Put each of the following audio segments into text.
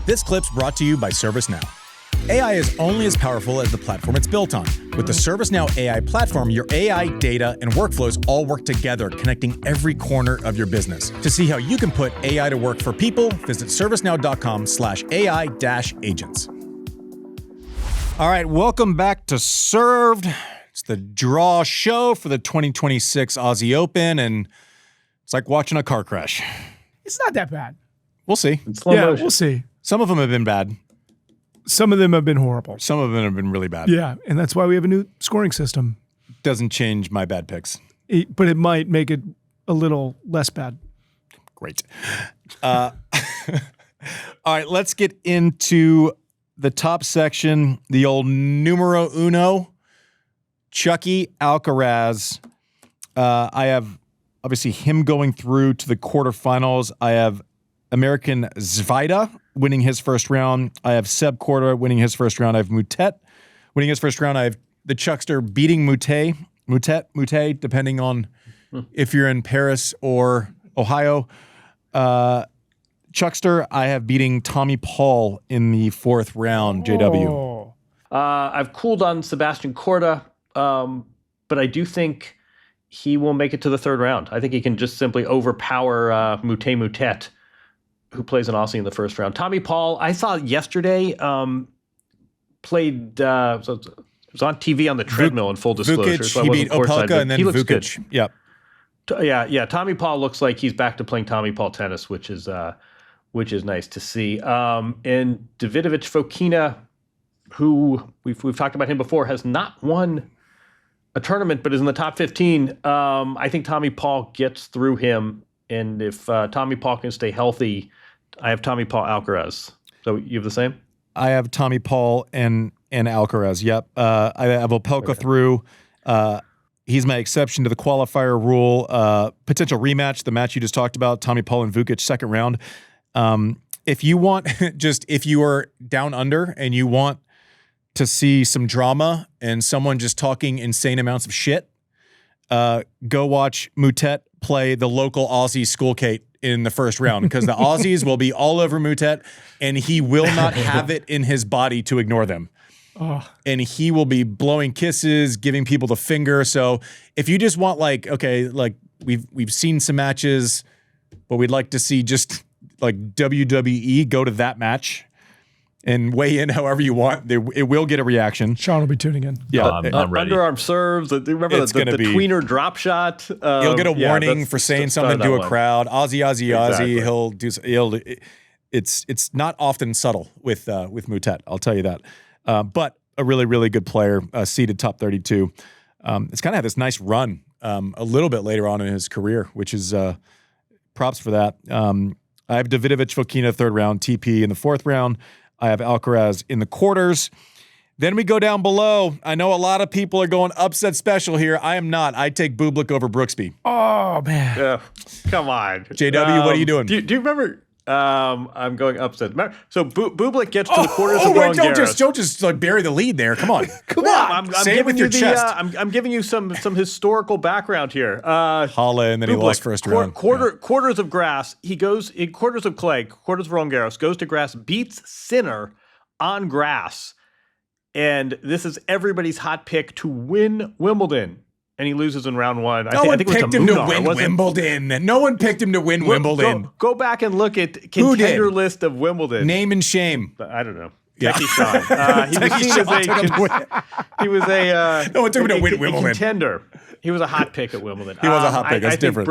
This clip's brought to you by ServiceNow. AI is only as powerful as the platform it's built on. With the ServiceNow AI platform, your AI, data, and workflows all work together, connecting every corner of your business. To see how you can put AI to work for people, visit servicenow.com/AI-agents. All right, welcome back to Served. It's the draw show for the 2026 Aussie Open, and it's like watching a car crash. It's not that bad. We'll see. We'll see. Some of them have been bad. Some of them have been horrible. Some of them have been really bad. Yeah, and that's why we have a new scoring system. Doesn't change my bad picks. But it might make it a little less bad. Great. All right, let's get into the top section, the old numero uno, Chucky Alcaraz. I have, obviously, him going through to the quarterfinals. I have American Zvida winning his first round. I have Seb Korda winning his first round. I have Moutet winning his first round. I have the Chuckster beating Moutet, depending on if you're in Paris or Ohio. Chuckster, I have beating Tommy Paul in the fourth round, JW. I've cooled on Sebastian Korda, but I do think he will make it to the third round. I think he can just simply overpower Moutet, who plays an Aussie in the first round. Tommy Paul, I saw yesterday, played, was on TV on the treadmill in full disclosure. Vukic, so he beat Opelka and then Vukic. Vukic. Yep. Yeah. Tommy Paul looks like he's back to playing Tommy Paul tennis, which is nice to see. And Davidovich Fokina, who we've talked about him before, has not won a tournament, but is in the top 15. I think Tommy Paul gets through him. And if Tommy Paul can stay healthy, I have Tommy Paul Alcaraz. So you have the same? I have Tommy Paul and Alcaraz. Yep. I have Opelka through. He's my exception to the qualifier rule. Potential rematch, the match you just talked about, Tommy Paul and Vukic, second round. If you want, if you are down under and you want to see some drama and someone just talking insane amounts of shit, go watch Moutet play the local Aussie Schoolcate in the first round, because the Aussies will be all over Moutet and he will not have it in his body to ignore them. And he will be blowing kisses, giving people the finger. So if you just want we've seen some matches, but we'd like to see just like WWE, go to that match and weigh in however you want. It will get a reaction. Sean will be tuning in. Yeah, I'm ready. Underarm serves. Remember the tweener drop shot? He'll get a warning for saying something to a crowd. Aussie. Exactly. It's not often subtle with Moutet. I'll tell you that. But a really, really good player, seeded top 32. It's kind of had this nice run a little bit later on in his career, which is props for that. I have Davidovich Fokina third round, TP in the fourth round. I have Alcaraz in the quarters. Then we go down below. I know a lot of people are going upset special here. I am not. I take Bublik over Brooksby. Oh, man. Come on. JW, what are you doing? Do you remember? I'm going upset. So Bublik gets to the quarters of Roland Garros. Don't just like bury the lead there. Come on. Come on. I'm Say it with your chest. I'm giving you some historical background here. Halle, and then Bublik, he lost first round. Quarters of grass. He goes in quarters of clay, quarters of Roland Garros, goes to grass, beats Sinner on grass. And this is everybody's hot pick to win Wimbledon. And he loses in round one. No one picked him to win Wimbledon. No one picked him to win Wimbledon. Go back and look at contender list of Wimbledon. Name and shame. I don't know. Yeah. Jackie Shawn. He was a no one took him to win Wimbledon. Contender. He was a hot pick at Wimbledon. He was a hot pick. That's different.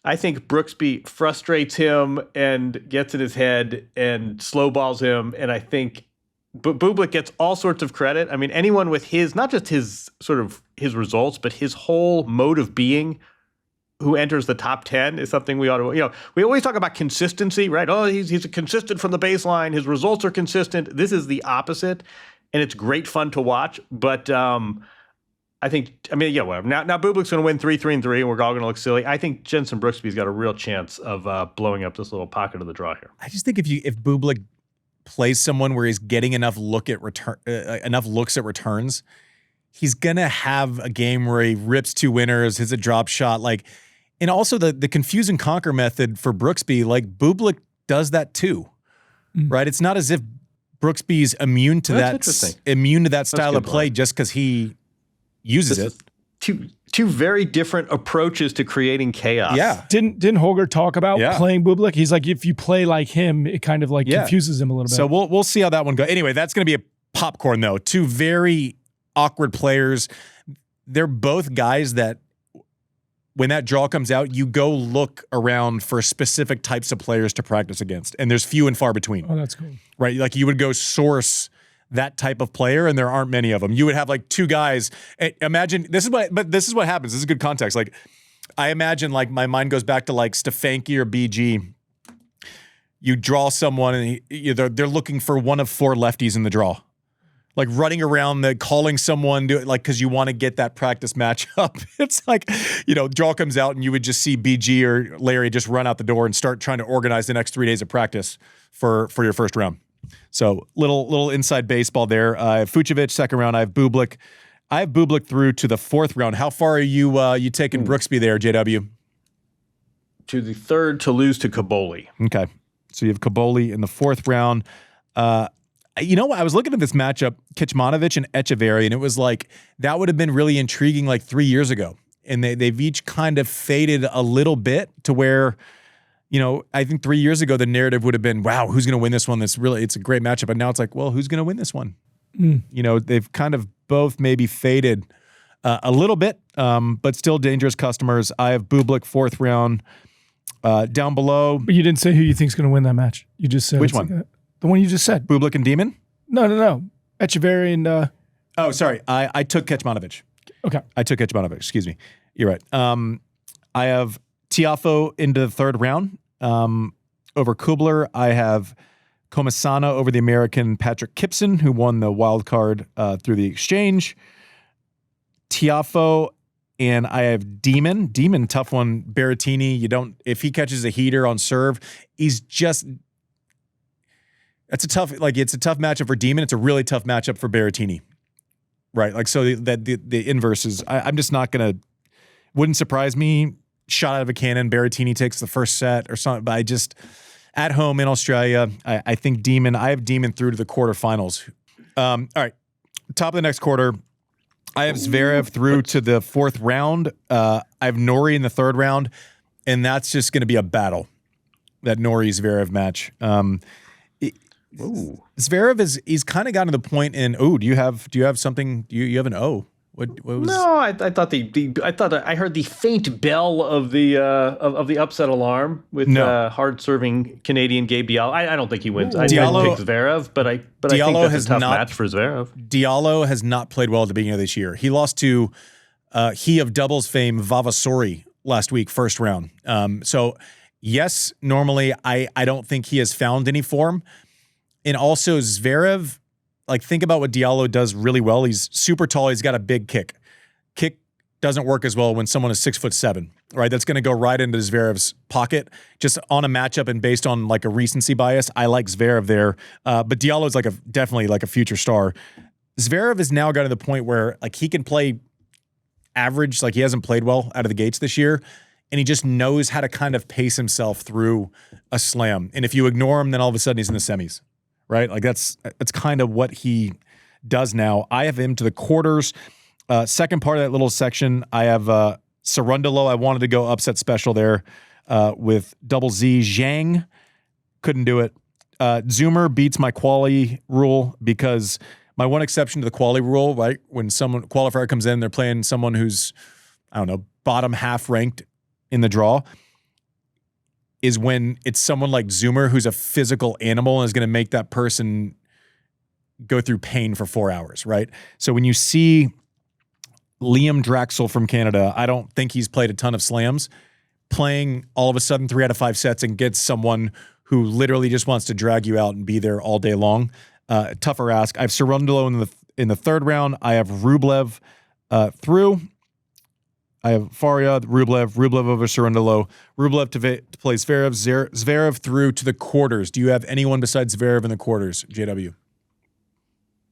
I think Brooksby frustrates him and gets in his head and slow balls him. And I think Bublik gets all sorts of credit. I mean, anyone with his, not just his sort of his results, but his whole mode of being who enters the top 10 is something we ought to, we always talk about consistency, right? Oh, he's consistent from the baseline. His results are consistent. This is the opposite. And it's great fun to watch. But whatever. Now Bublik's going to win 3-3 and 3, and we're all going to look silly. I think Jenson Brooksby's got a real chance of blowing up this little pocket of the draw here. I just think if Bublik plays someone where he's getting enough looks at returns, he's gonna have a game where he rips two winners, hits a drop shot, and also the confuse and conquer method for Brooksby. Like Bublik does that too. right? It's not as if Brooksby's immune to that style of play just because he uses it. Two very different approaches to creating chaos. Yeah. Didn't Holger talk about playing Bublik? He's like, if you play like him, it kind of like confuses him a little bit. So we'll see how that one goes. Anyway, that's going to be a popcorn though. Two very awkward players. They're both guys that when that draw comes out, you go look around for specific types of players to practice against. And there's few and far between. Oh, that's cool. Right? Like you would go source that type of player, and there aren't many of them. You would have like two guys. Imagine this is what happens. This is good context. Like I imagine, like my mind goes back to like Stefanki or BG. You draw someone, and they're looking for one of four lefties in the draw, like running around, calling someone, because you want to get that practice matchup. It's like, draw comes out, and you would just see BG or Larry just run out the door and start trying to organize the next 3 days of practice for your first round. So little inside baseball there. I have Fucsovics second round. I have Bublik. I have Bublik through to the fourth round. How far are you taking Brooksby there, JW? To the third to lose to Caboli. Okay. So you have Caboli in the fourth round. I was looking at this matchup, Kecmanovic and Echeverry, and it was like that would have been really intriguing like 3 years ago. And they've each kind of faded a little bit to where I think 3 years ago, the narrative would have been, wow, who's going to win this one? It's a great matchup. And now it's like, well, who's going to win this one? They've kind of both maybe faded a little bit, but still dangerous customers. I have Bublik fourth round down below. But you didn't say who you think's going to win that match. You just said. Which one? The one you just said. Bublik and Demon? No. Echeverry and... Oh, sorry. I took Kecmanovic. Okay. I took Kecmanovic. Excuse me. You're right. I have Tiafoe into the third round. Over Kubler, I have Comasana over the American Patrick Kipson, who won the wild card through the exchange. Tiafoe, and I have Demon. Demon, tough one. Berrettini, if he catches a heater on serve, it's a tough matchup for Demon. It's a really tough matchup for Berrettini. Right? Like, so the inverse is, I'm just not going to, wouldn't surprise me. Shot out of a cannon, Berrettini takes the first set or something. But I just, at home in Australia, I think Demon. I have Demon through to the quarterfinals. All right, top of the next quarter, I have Zverev through to the fourth round. I have Norrie in the third round, and that's just going to be a battle. That Norrie-Zverev match. Zverev he's kind of gotten to the point in. Do you have something? You have an O? What was? No, I thought I heard the faint bell of the upset alarm with hard serving Canadian Gabe Diallo. I don't think he wins. I picked Zverev, but I think that's a tough match for Zverev. Diallo has not played well at the beginning of this year. He lost to he of doubles fame Vavasori last week, first round. So yes, normally I don't think he has found any form, and also Zverev. Like, think about what Diallo does really well. He's super tall. He's got a big kick. Kick doesn't work as well when someone is 6'7", right? That's going to go right into Zverev's pocket. Just on a matchup and based on like a recency bias, I like Zverev there. But Diallo is definitely like a future star. Zverev has now got to the point where like he can play average. Like, he hasn't played well out of the gates this year, and he just knows how to kind of pace himself through a slam. And if you ignore him, then all of a sudden he's in the semis. Right? Like that's kind of what he does now. I have him to the quarters. Second part of that little section, I have Cerundolo. I wanted to go upset special there with double Z. Zhang. Couldn't do it. Zoomer beats my quality rule because my one exception to the quality rule, right? When someone qualifier comes in, they're playing someone who's, I don't know, bottom half ranked in the draw, is when it's someone like Zoomer who's a physical animal and is going to make that person go through pain for 4 hours, right? So when you see Liam Draxel from Canada, I don't think he's played a ton of slams, playing all of a sudden 3 out of 5 sets and gets someone who literally just wants to drag you out and be there all day long. Tougher ask. I have Cerundolo in the third round. I have Rublev through. I have Faria, Rublev over Cerundolo, Rublev to play Zverev, Zverev through to the quarters. Do you have anyone besides Zverev in the quarters, JW?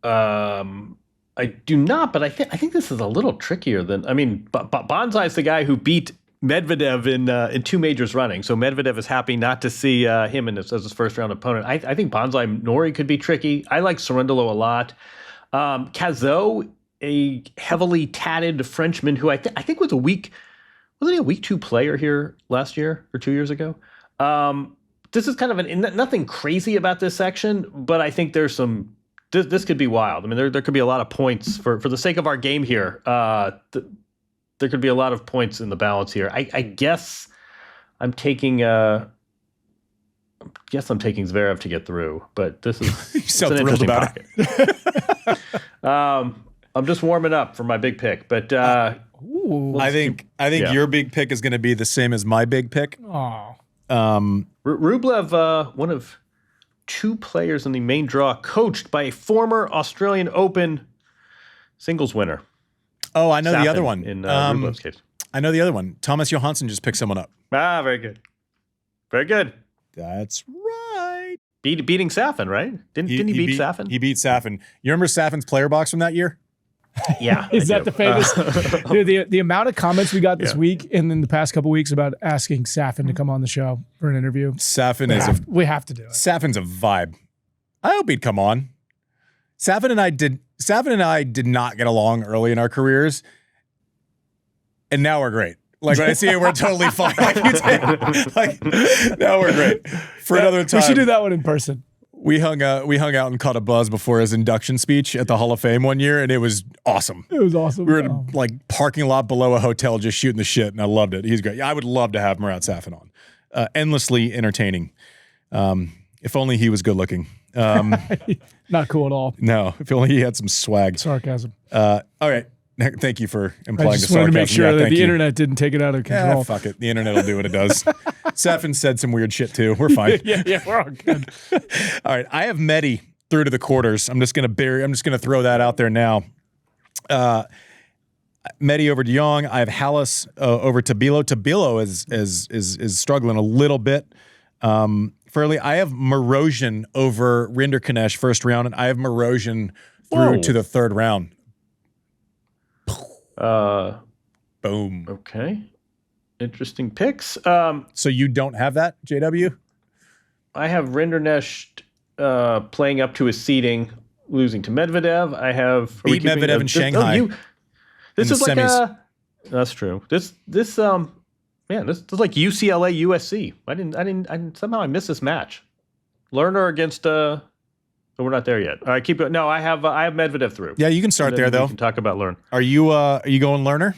I do not, but I think this is a little trickier than, Bonsai's the guy who beat Medvedev in 2 majors running. So Medvedev is happy not to see him as his first round opponent. I think Bonzai Nori could be tricky. I like Cerundolo a lot. Cazot, a heavily tatted Frenchman who I think was wasn't he a week 2 player here last year or 2 years ago? This is kind of nothing crazy about this section, but I think there's some. This could be wild. I mean, there could be a lot of points for the sake of our game here. There could be a lot of points in the balance here. I guess I'm taking. Zverev to get through, but this is so thrilled about it. I'm just warming up for my big pick, but I think your big pick is going to be the same as my big pick. Oh, Rublev, one of 2 players in the main draw, coached by a former Australian Open singles winner. Oh, I know the other one. In Rublev's case. I know the other one. Thomas Johansson just picked someone up. Very good. Very good. That's right. Beating Safin, right? Didn't he beat Safin? He beat Safin. You remember Safin's player box from that year? Yeah. Is that the famous? Dude, the amount of comments we got this week and in the past couple weeks about asking Safin to come on the show for an interview. We have to do it. Safin's a vibe. I hope he'd come on. Safin and I did not get along early in our careers, and now we're great. Like when I see it, we're totally fine. Like now we're great. For another time, we should do that one in person. We hung out and caught a buzz before his induction speech at the Hall of Fame one year, and it was awesome. It was awesome. We were in a parking lot below a hotel just shooting the shit, and I loved it. He's great. I would love to have Murat Safin on. Endlessly entertaining. If only he was good looking. Not cool at all. No, if only he had some swag. Sarcasm. All right. Thank you for implying I the just sarcasm. wanted to make sure that the you. internet didn't take it out of control. Fuck it. The internet will do what it does. Safin said some weird shit too. We're fine. yeah, we're all good. All right. I have Medi through to the quarters. I'm just gonna throw that out there now. Medi over De Jong. I have Hallis over Tabilo. Tabilo is struggling a little bit. Fairly. I have Morosian over Rinderknecht first round, and I have Morosian through to the 3rd round. Boom. Okay. Interesting picks. So you don't have that, JW? I have Rinderknecht playing up to his seeding, losing to Medvedev. I have beat Medvedev in Shanghai. This is like semis. That's true. This is like UCLA USC. I didn't somehow I missed this match. Lerner against we're not there yet. All right, keep going. No, I have Medvedev through. Yeah, you can start there though. We can talk about Lerner. Are you going Lerner?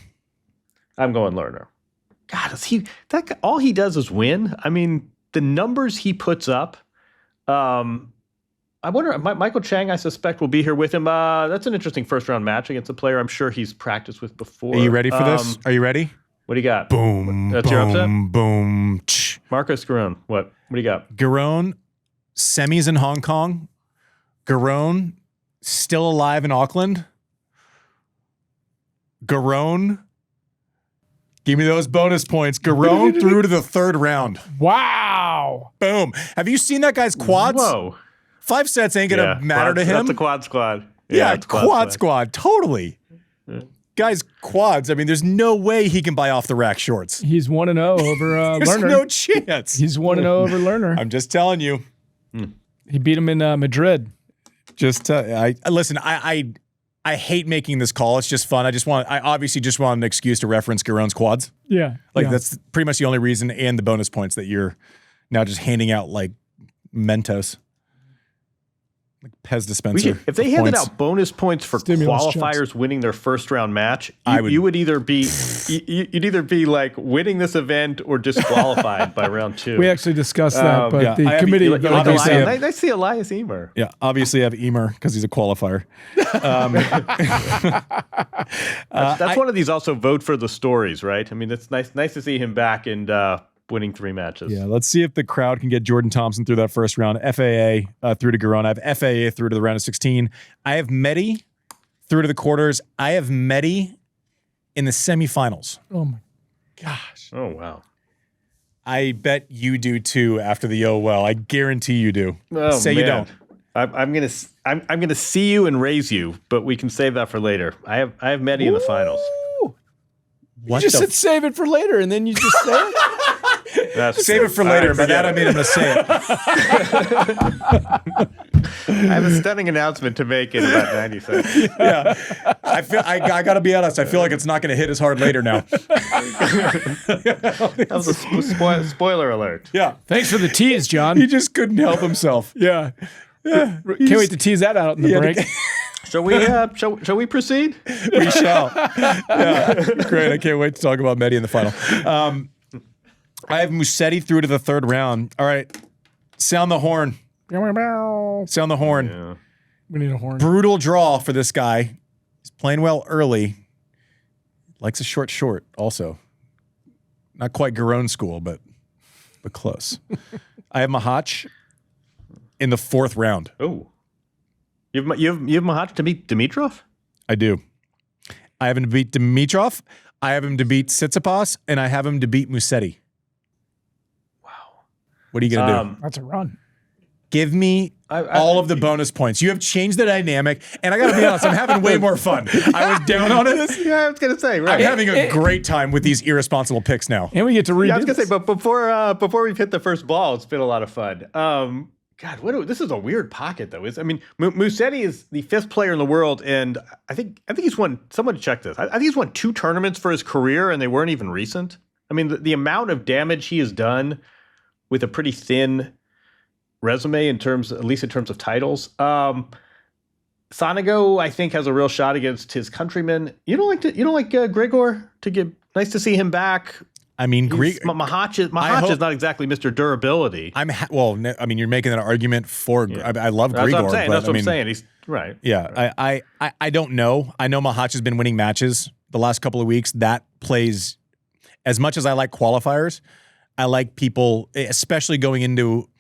I'm going Lerner. God, all he does is win. I mean, the numbers he puts up. I wonder, Michael Chang, I suspect, will be here with him. That's an interesting first round match against a player I'm sure he's practiced with before. Are you ready for this? Are you ready? What do you got? Boom. That's boom, your upset? Boom. Marcos Giron. What do you got? Giron, semis in Hong Kong. Giron, still alive in Auckland. Giron, give me those bonus points. Giron through to the 3rd round. Wow. Boom. Have you seen that guy's quads? Whoa. 5 sets ain't going to matter to him. That's a quad squad. Yeah, quad squad. Totally. Yeah. Guy's quads. I mean, there's no way he can buy off the rack shorts. He's 1-0 over Lerner. There's no chance. He's 1-0 over Lerner. I'm just telling you. He beat him in Madrid. Listen. I hate making this call. It's just fun. I obviously just want an excuse to reference Giron's quads. Yeah. That's pretty much the only reason, and the bonus points that you're now just handing out like Mentos. Like Pez dispenser. If they handed out bonus points for qualifiers winning their first round match, you would either be you'd either be like winning this event or disqualified by round 2. We actually discussed that, but the committee. I see Elias Emer. Yeah, obviously I have Emer because he's a qualifier. That's one of these also vote for the stories, right? I mean, it's nice to see him back and winning 3 matches. Yeah, let's see if the crowd can get Jordan Thompson through that first round. FAA through to Giron. I have FAA through to the round of 16. I have Medi through to the quarters. I have Medi in the semifinals. Oh my gosh. Oh wow. I bet you do too after the I guarantee you do. Oh, Say man. you don't. I'm gonna see you and raise you, but we can save that for later. I have Medi in the finals. You just said save it for later, and then you just say it. Save it for later. By that I mean I'm going to say it. I have a stunning announcement to make in about 90 seconds. Yeah, I got to be honest. I feel like it's not going to hit as hard later now. That was a spoiler alert. Yeah. Thanks for the tease, John. He just couldn't help himself. Yeah. Can't wait to tease that out in the break. Shall we proceed? We shall. Yeah, great. I can't wait to talk about Medi in the final. I have Musetti through to the third round. All right, sound the horn. Sound the horn. Yeah. We need a horn. Brutal draw for this guy. He's playing well early. Likes a short also. Not quite Garone school, but close. I have Mahach in the fourth round. Oh. You have Mahach to beat Dimitrov? I do. I have him to beat Dimitrov. I have him to beat Tsitsipas, and I have him to beat Musetti. Wow. What are you going to do? That's a run. Give me all of the bonus points. You have changed the dynamic, and I got to be honest, I'm having way more fun. I was down on it. Yeah, I was going to say, right. I'm having a great time with these irresponsible picks now. And we get to read. Yeah, I was going to say, but before we've hit the first ball, it's been a lot of fun. God, this is a weird pocket, though. Musetti is the 5th player in the world, and I think he's won. Someone check this. I think he's won 2 tournaments for his career, and they weren't even recent. I mean, the amount of damage he has done with a pretty thin resume at least in terms of titles. Sonego, I think, has a real shot against his countrymen. You don't like Grigor to get nice to see him back. I mean, Mahach is not exactly Mr. Durability. You're making an argument for. Yeah. I love Grigor. That's what I'm saying. That's what I'm saying. He's right. Yeah, right. I don't know. I know Mahach has been winning matches the last couple of weeks. That plays as much as I like qualifiers. I like people, especially going into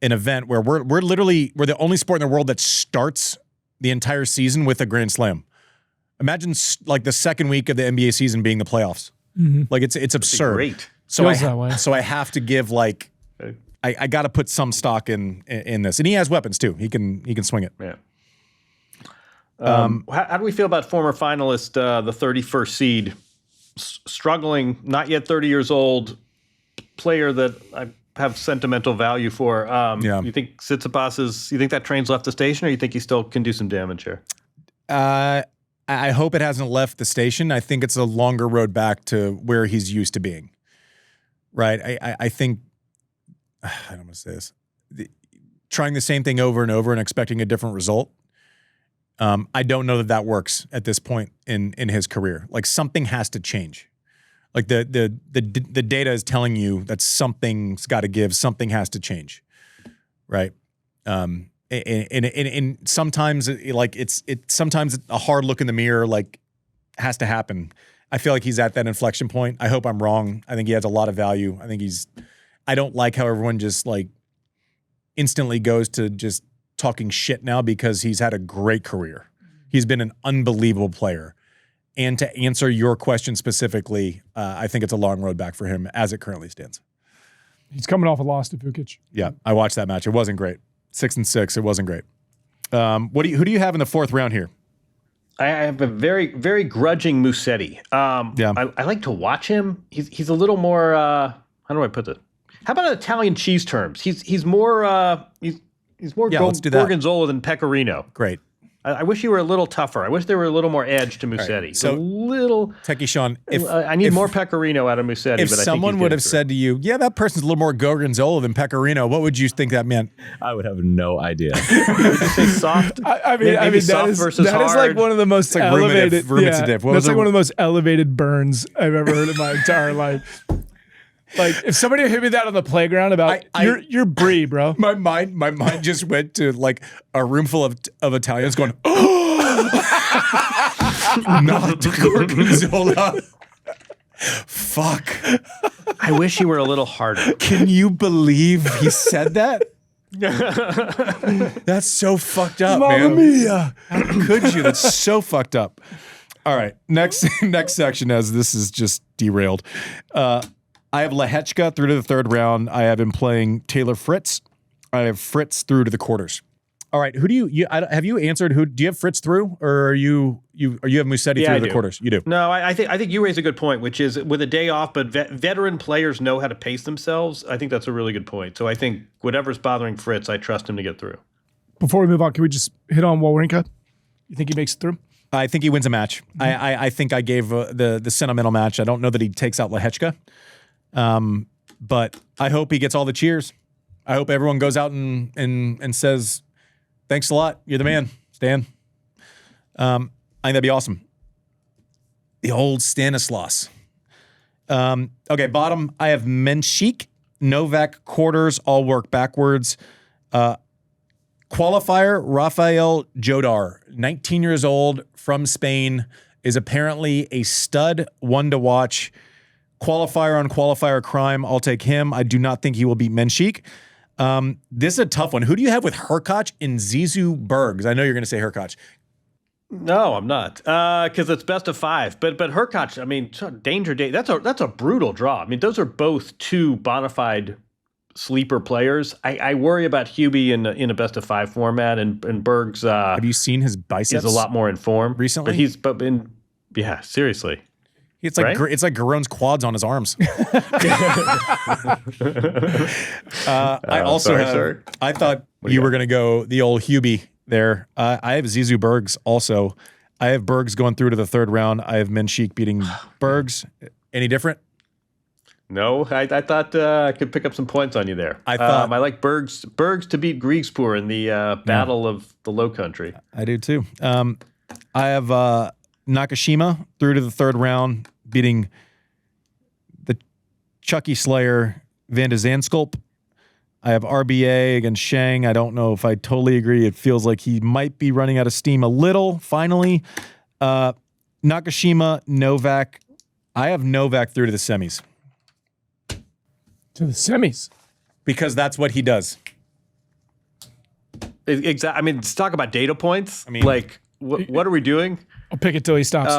an event where we're the only sport in the world that starts the entire season with a Grand Slam. Imagine like the second week of the NBA season being the playoffs. Mm-hmm. Like it's absurd. Great. So I have to give I got to put some stock in this, and he has weapons too. He can swing it. Yeah. How do we feel about former finalist, the 31st seed, struggling, not yet 30 years old, player that I have sentimental value for? You think Tsitsipas you think that train's left the station, or you think he still can do some damage here? I hope it hasn't left the station. I think it's a longer road back to where he's used to being. Right? I think, I don't want to say this, trying the same thing over and over and expecting a different result. I don't know that works at this point in his career. Like, something has to change. Like the data is telling you that something's got to give, something has to change, right? And sometimes sometimes a hard look in the mirror has to happen. I feel like he's at that inflection point. I hope I'm wrong. I think he has a lot of value. I don't like how everyone just instantly goes to just talking shit now because he's had a great career. He's been an unbelievable player. And to answer your question specifically, I think it's a long road back for him as it currently stands. He's coming off a loss to Vukic. Yeah, I watched that match. It wasn't great. 6-6. It wasn't great. Who do you have in the fourth round here? I have a very, very grudging Musetti. I like to watch him. He's a little more. How do I put it? How about Italian cheese terms? He's more. He's more Gorgonzola than Pecorino. Great. I wish he were a little tougher. I wish there were a little more edge to Musetti. Right. So, a little. Techie Sean, I need more Pecorino out of Musetti. If someone would have said to you, yeah, that person's a little more Gorgonzola than Pecorino, what would you think that meant? I would have no idea. Would you say soft? Maybe soft versus hard. That is like one of the most elevated. Ruminative. That's like one of the most elevated burns I've ever heard in my entire life. Like, if somebody hit me that on the playground about you're brie, bro. My mind just went to like a room full of Italians going, oh, not Gorgonzola. Fuck. I wish he were a little harder. Can you believe he said that? That's so fucked up, Mamma man. Mia. How could you? That's so fucked up. All right, next section, as this is just derailed. I have Lehechka through to the third round. I have him playing Taylor Fritz. I have Fritz through to the quarters. All right, who do you have you answered? Who do you have Fritz through, or are you have Musetti through the quarters? You do. No, I think you raise a good point, which is with a day off, but veteran players know how to pace themselves. I think that's a really good point. So I think whatever's bothering Fritz, I trust him to get through. Before we move on, can we just hit on Wawrinka? You think he makes it through? I think he wins a match. I think I gave the sentimental match. I don't know that he takes out Lehechka, but I hope he gets all the cheers. I hope everyone goes out and says, "Thanks a lot. You're the man, Stan." I think that'd be awesome. The old Stanislas. Okay, bottom. I have Menchik, Novak quarters, all work backwards. Qualifier, Rafael Jodar, 19 years old, from Spain, is apparently a stud, one to watch. Qualifier on qualifier crime, I'll take him. I do not think he will beat Menchik. This is a tough one. Who do you have with Hurkacz and Zizou Bergs? I know you're going to say Hurkacz. No, I'm not, because it's best of 5. But Hurkacz, I mean, danger day. That's a brutal draw. I mean, those are both two bona fide sleeper players. I worry about Hubie in a best of 5 format, and Bergs. Have you seen his biceps? Is a lot more in form recently. Yeah, seriously. It's like it's like Garon's quads on his arms. I also I thought you were going to go the old Hubie there. I have Zizou Bergs also. I have Bergs going through to the 3rd round. I have Menchik beating Bergs. Any different? No, I thought I could pick up some points on you there. I like Bergs to beat Griegspoor in the Battle of the Low Country. I do too. I have Nakashima through to the 3rd round, beating the Chucky Slayer Van de Zandschulp. I have RBA against Shang. I don't know if I totally agree. It feels like he might be running out of steam a little, finally. Nakashima, Novak. I have Novak through to the semis. To the semis? Because that's what he does. Exactly. I mean, let's talk about data points. I mean, like, what are we doing? I'll pick it till he stops.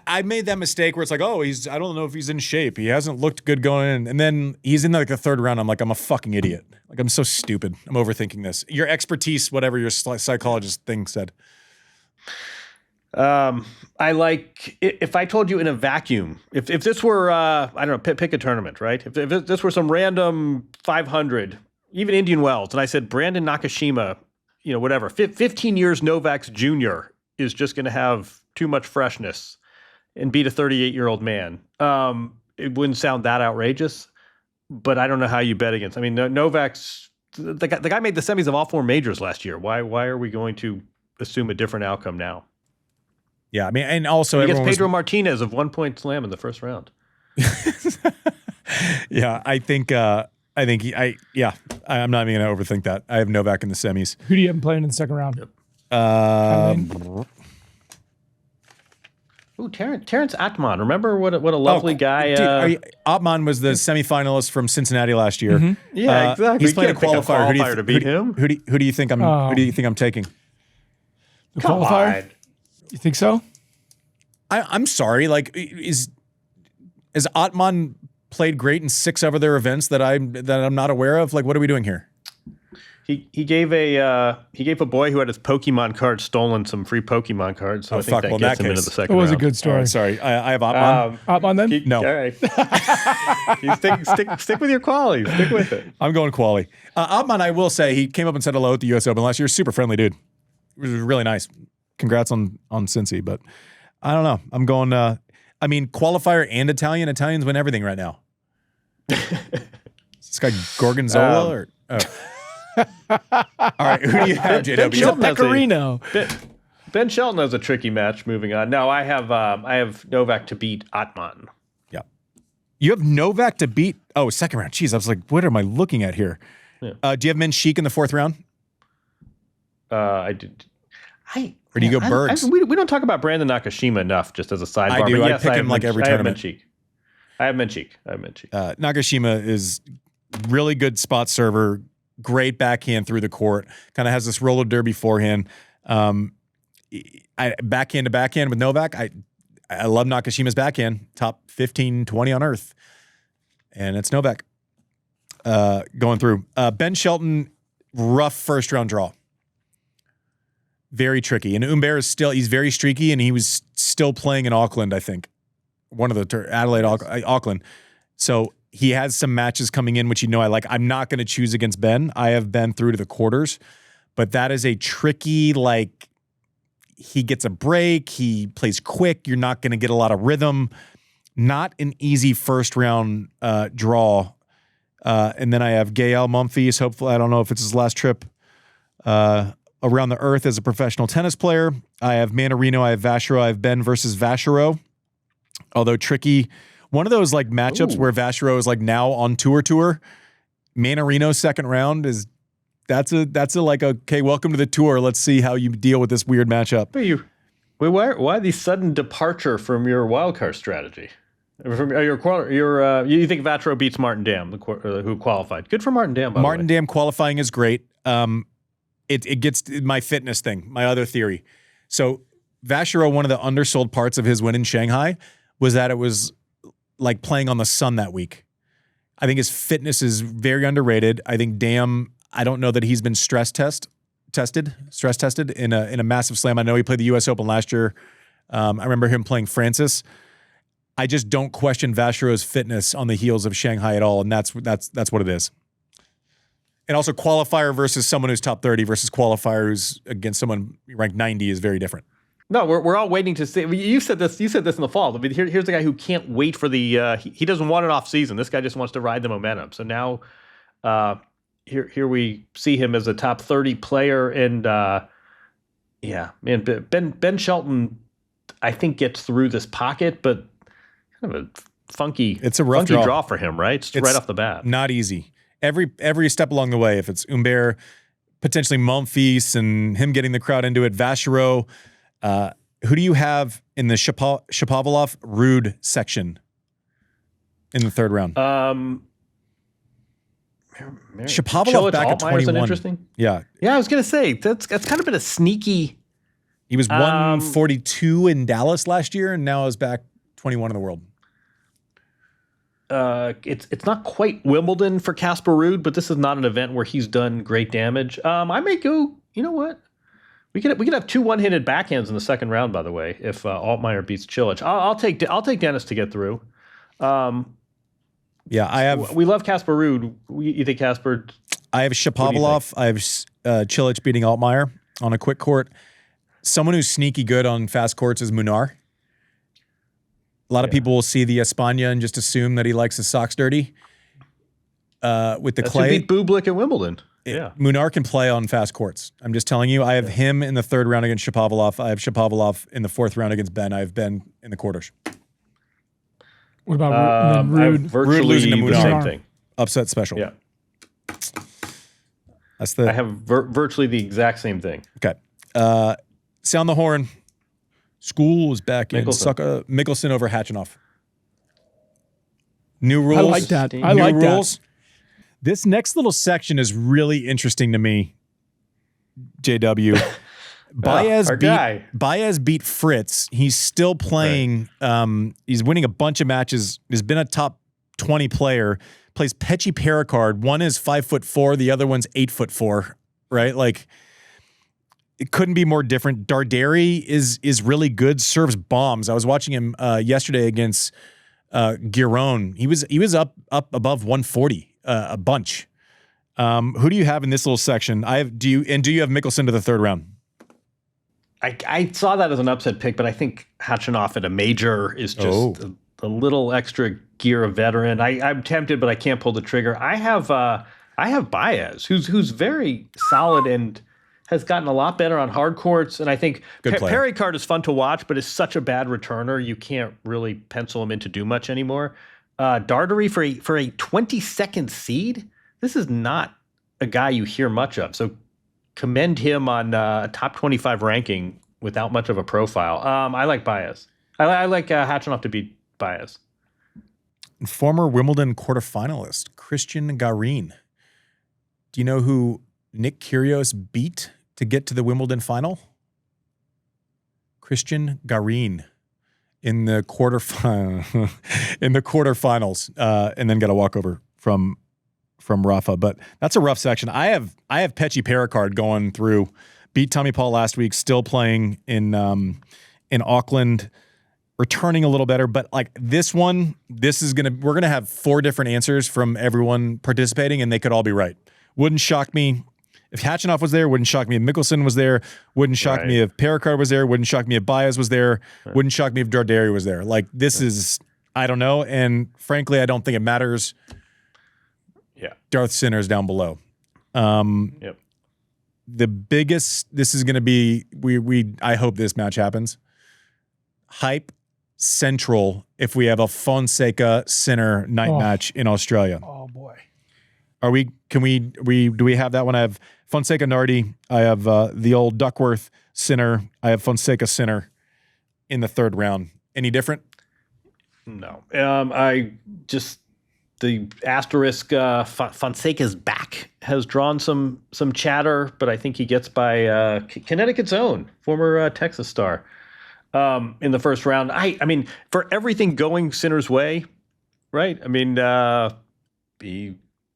I made that mistake where it's like, oh, I don't know if he's in shape. He hasn't looked good going in. And then he's in like the 3rd round. I'm like, I'm a fucking idiot. Like, I'm so stupid. I'm overthinking this. Your expertise, whatever your psychologist thing said. I like, if I told you in a vacuum, if this were, I don't know, pick a tournament, right? If this were some random 500, even Indian Wells, and I said Brandon Nakashima, whatever, 15 years Novak's junior is just going to have too much freshness and beat a 38-year-old man. It wouldn't sound that outrageous, but I don't know how you bet against. I mean, Novak's, the guy made the semis of all 4 majors last year. Why are we going to assume a different outcome now? Yeah, I mean, and also he gets Pedro Martinez of 1 point slam in the 1st round. Yeah, I'm not even going to overthink that. I have Novak in the semis. Who do you have playing in the 2nd round? Yep. Terrence Atman. Remember what a lovely guy. Dude, Atman was the semifinalist from Cincinnati last year. Mm-hmm. Yeah, exactly. He's playing a qualifier. To beat him. Who do you think I'm taking? The qualifier? You think so? I'm sorry. Like, is Atman played great in 6 of their events that I'm not aware of? Like, what are we doing here? He gave a boy who had his Pokemon card stolen some free Pokemon cards. So I think that gets him into the 2nd round. It was a good story. Sorry, I have Atman. Atman then? No. All right. Stick with your quali. Stick with it. I'm going quali. Atman, I will say, he came up and said hello at the U.S. Open last year. Super friendly dude. It was really nice. Congrats on Cincy, but I don't know. I'm going. I mean, qualifier and Italian. Italians win everything right now. Is this guy Gorgonzola or? Oh. All right, who do you have, JW? He's a pecorino. Ben Shelton has a tricky match. Moving on. No, I have Novak to beat Atman. Yeah, you have Novak to beat. Oh, 2nd round. Jeez, I was like, what am I looking at here? Yeah. Do you have Menchik in the 4th round? I did. Or do you go Bergs? We don't talk about Brandon Nakashima enough, just as a sidebar. I do. Yes, I pick him like every tournament. I have Menchik. Nakashima is really good spot server, great backhand through the court, kind of has this roller derby forehand. Backhand to backhand with Novak, I love Nakashima's backhand, top 15, 20 on earth. And it's Novak going through. Ben Shelton, rough 1st round draw. Very tricky. And Humbert is he's very streaky, and he was still playing in Auckland, I think. One of the Adelaide, Auckland. So he has some matches coming in, which I like. I'm not going to choose against Ben. I have Ben through to the quarters. But that is a tricky, like, he gets a break. He plays quick. You're not going to get a lot of rhythm. Not an easy first round draw. And then I have Gael Monfils. Hopefully, I don't know if it's his last trip around the earth as a professional tennis player. I have Manarino. I have Vachereau. I have Ben versus Vachereau. Although tricky. One of those like matchups where Vachereau is like now on tour. Manarino second round is that's a like, okay, welcome to the tour. Let's see how you deal with this weird matchup. Why the sudden departure from your wildcard strategy? You think Vachereau beats Martin Dam, who qualified? Good for Martin Dam. Martin Dam qualifying is great. It gets my fitness thing, my other theory. So Vachereau, one of the undersold parts of his win in Shanghai was that it was like playing on the sun that week. I think his fitness is very underrated. I think Dam, I don't know that he's been stress tested in a massive slam. I know he played the U.S. Open last year. I remember him playing Francis. I just don't question Vachereau's fitness on the heels of Shanghai at all, and that's what it is. And also qualifier versus someone who's top 30 versus qualifier who's against someone ranked 90 is very different. No, we're all waiting to see. You said this in the fall. I mean, here's a guy who can't wait for the. He doesn't want an off season. This guy just wants to ride the momentum. So now, here we see him as a top 30 player, and Ben Shelton, I think gets through this pocket, but kind of a funky. It's a rough draw for him, right? It's right off the bat. Not easy. Every step along the way. If it's Humbert, potentially Monfils, and him getting the crowd into it, Vachereau. Who do you have in the Shapovalov Rude section in the third round? Shapovalov back at 21. Interesting. Yeah, I was gonna say that's kind of been a sneaky. He was 142 in Dallas last year, and now is back 21 in the world. It's not quite Wimbledon for Casper Ruud, but this is not an event where he's done great damage. I may go. You know what? We could have two one-handed backhands in the second round. By the way, if Altmaier beats Cilic, I'll take Dennis to get through. Yeah, I have. We love Casper Ruud. You think Casper? I have Shapovalov. I have Cilic beating Altmaier on a quick court. Someone who's sneaky good on fast courts is Munar. A lot of people will see the Espana and just assume that he likes his socks dirty. With the clay, beat Bublik at Wimbledon. Yeah, Munar can play on fast courts. I'm just telling you. I have him in the third round against Shapovalov. I have Shapovalov in the fourth round against Ben. I have Ben in the quarters. What about Ruud? Ruud losing to Munar. The same thing. Upset special. Yeah. I have virtually the exact same thing. Okay. Sound the horn. School is back in. Mickelson over Hachinov. New rules. I like that. I like rules. This next little section is really interesting to me, JW. Baez beat Fritz. He's still playing. Right. He's winning a bunch of matches. He's been a top 20 player. Plays Pechi Pericard. One is 5'4", the other one's 8'4". Right, like it couldn't be more different. Darderi is really good. Serves bombs. I was watching him yesterday against Giron. He was up above 140 a bunch. Who do you have in this little section? Do you have Mickelson to the third round? I saw that as an upset pick, but I think Hachinov at a major is just a little extra gear of veteran. I'm tempted, but I can't pull the trigger. I have Baez, who's very solid and has gotten a lot better on hard courts. And I think Pericard is fun to watch, but is such a bad returner, you can't really pencil him in to do much anymore. Darderi for a 22nd seed, this is not a guy you hear much of. So commend him on top 25 ranking without much of a profile. I like Baez. I like Hachinov to beat Baez. Former Wimbledon quarterfinalist Christian Garin. Do you know who Nick Kyrgios beat to get to the Wimbledon final? Christian Garin in the quarterfinals, and then got a walkover from Rafa. But that's a rough section. I have Pechi Pericard going through beat Tommy Paul last week, still playing in Auckland, returning a little better. But like this one, we're gonna have 4 different answers from everyone participating, and they could all be right. Wouldn't shock me if Khachanov was there. Wouldn't shock me if Mickelson was there. Wouldn't shock me if Perricard was there. Wouldn't shock me if Baez was there. Wouldn't shock me if Darderi was there. Like this is, I don't know, and frankly, I don't think it matters. Yeah, Darth Sinner's down below. Yep. The biggest, this is going to be, I hope this match happens. Hype central if we have a Fonseca Sinner night match in Australia. Oh boy. Do we have that one? I have Fonseca Nardi. I have the old Duckworth Sinner. I have Fonseca Sinner in the 3rd round. Any different? No. The asterisk Fonseca's back has drawn some chatter, but I think he gets by Connecticut's own former Texas star in the 1st round. I mean, for everything going Sinner's way, right? I mean, he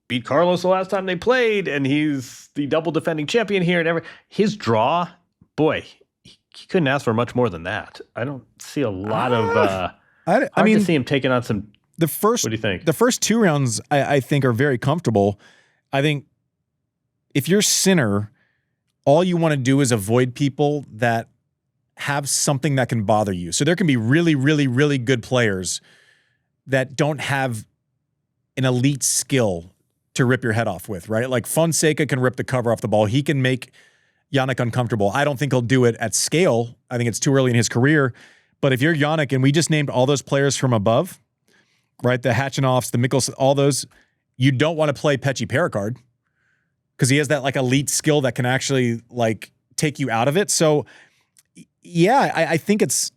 beat Carlos the last time they played, and he's the double defending champion here. And his draw, boy, he couldn't ask for much more than that. I don't see a lot of. I mean, to see him taking on some. What do you think? The first 2 rounds, I think, are very comfortable. I think if you're Sinner, all you want to do is avoid people that have something that can bother you. So there can be really, really, really good players that don't have an elite skill to rip your head off with, right? Like Fonseca can rip the cover off the ball. He can make Jannik uncomfortable. I don't think he'll do it at scale. I think it's too early in his career. But if you're Jannik, and we just named all those players from above, right? The Khachanovs, the Mickelson, all those, you don't want to play Pechi Perricard because he has that like elite skill that can actually like take you out of it. So yeah, I don't think it's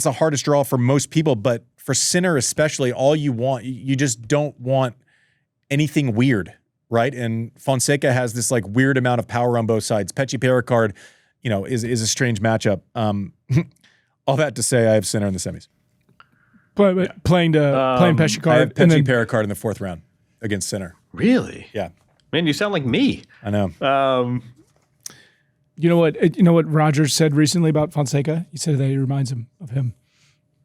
the hardest draw for most people, but for Sinner especially, all you just don't want anything weird, right? And Fonseca has this like weird amount of power on both sides. Pechi Perricard, is a strange matchup. All that to say, I have Sinner in the semis. Playing Pechi I have Card. Pechi Perricard in the 4th round against Sinner. Really? Yeah. Man, you sound like me. I know. You know what Roger said recently about Fonseca? He said that he reminds him of him.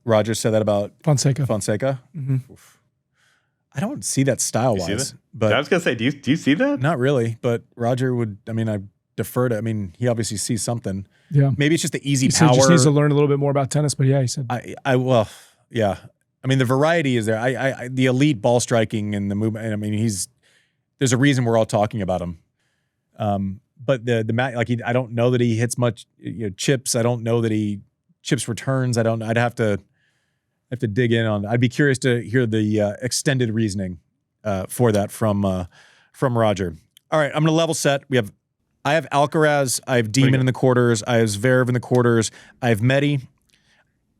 Roger said that about Fonseca. Mm-hmm. I don't see that style-wise. But I was going to say, do you see that? Not really, but Roger would, I defer to, he obviously sees something. Yeah. Maybe it's just the easy he power. He just needs to learn a little bit more about tennis, but yeah, he said. Yeah. The variety is there. The elite ball striking and the movement, there's a reason we're all talking about him. But the match, I don't know that he hits much chips. I don't know that he chips returns. I'd have to dig in on. I'd be curious to hear the extended reasoning for that from Roger. All right, I'm going to level set. I have Alcaraz. I have Demon in the quarters. I have Zverev in the quarters. I have Medi.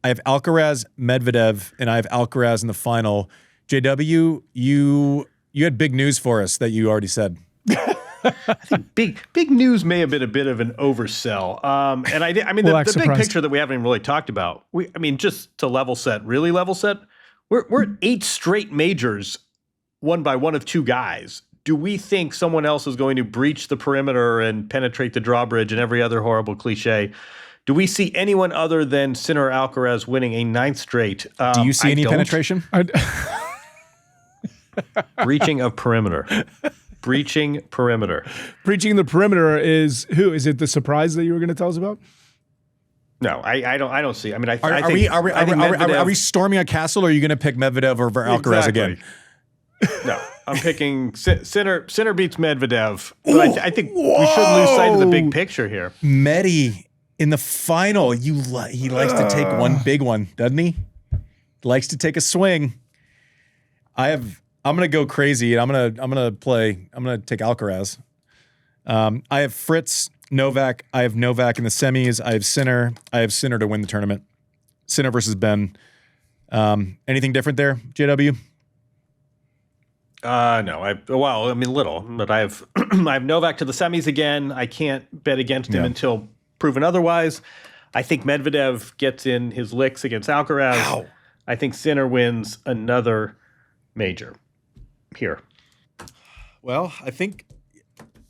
I have Alcaraz, Medvedev, and I have Alcaraz in the final. JW, you had big news for us that you already said. I think big news may have been a bit of an oversell. And the big picture that we haven't even really talked about. Just to level set, we're at 8 straight majors won by one of 2 guys. Do we think someone else is going to breach the perimeter and penetrate the drawbridge and every other horrible cliche? Do we see anyone other than Sinner or Alcaraz winning a 9th straight? Do you see any penetration? Breaching of perimeter. Breaching perimeter. Breaching the perimeter is who? Is it the surprise that you were going to tell us about? No, I don't see. I think are we storming a castle, or are you going to pick Medvedev over Alcaraz again? No, I'm picking Sinner beats Medvedev. But I think we shouldn't lose sight of the big picture here. Medi in the final. He likes to take one big one, doesn't he? Likes to take a swing. I'm gonna go crazy, and I'm gonna take Alcaraz. I have Fritz, Novak. I have Novak in the semis. I have Sinner. I have Sinner to win the tournament. Sinner versus Ben. Anything different there, JW? No. Little, but I have I have Novak to the semis again. I can't bet against him until proven otherwise. I think Medvedev gets in his licks against Alcaraz. Ow. I think Sinner wins another major here. Well, I think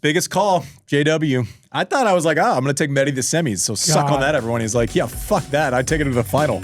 Biggest call, JW. I thought I was like, I'm going to take Medi to the semis, so suck on that, everyone. He's like, yeah, fuck that. I'd take it to the final.